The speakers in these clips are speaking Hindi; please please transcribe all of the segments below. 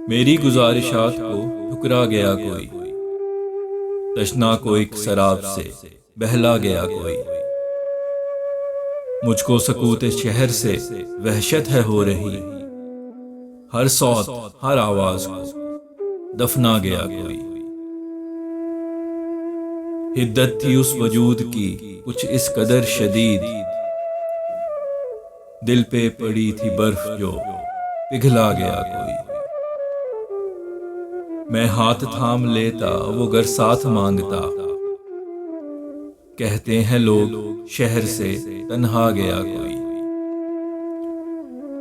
मेरी गुजारिशात को ठुकरा गया कोई, तशना को एक शराब से बहला गया कोई। मुझको सकूत शहर से वहशत है हो रही, हर सौत हर आवाज को दफना गया कोई। हिद्दत थी उस वजूद की कुछ इस कदर शदीद, दिल पे पड़ी थी बर्फ जो पिघला गया कोई। मैं हाथ थाम लेता वो घर साथ मांगता, कहते हैं लोग शहर से तन्हा गया कोई।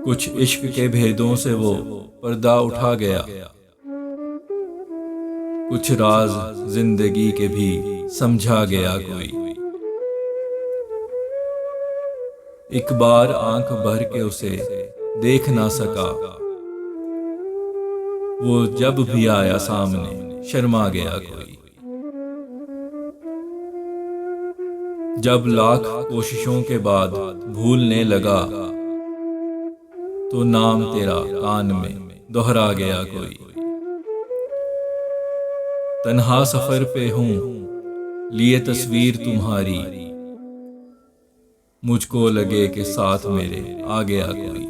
कुछ इश्क के भेदों से वो पर्दा उठा गया, कुछ राज जिंदगी के भी समझा गया कोई। एक बार आंख भर के उसे देख ना सका, वो जब भी आया सामने शर्मा गया कोई। जब लाख कोशिशों के बाद भूलने लगा, तो नाम तेरा कान में दोहरा गया कोई। तन्हा सफर पे हूं लिए तस्वीर तुम्हारी, मुझको लगे कि साथ मेरे आ गया कोई।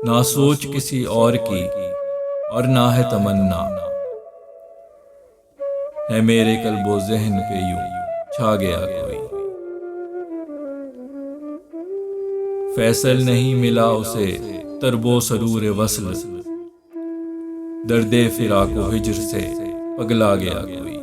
ना सोच किसी और की और ना है तमन्ना, है मेरे कल्बो ज़हन पे यूं छा गया कोई। फैसल नहीं मिला उसे तरबो सरूर वस्ल, दर्दे फिराको हिज्र से पगला गया कोई।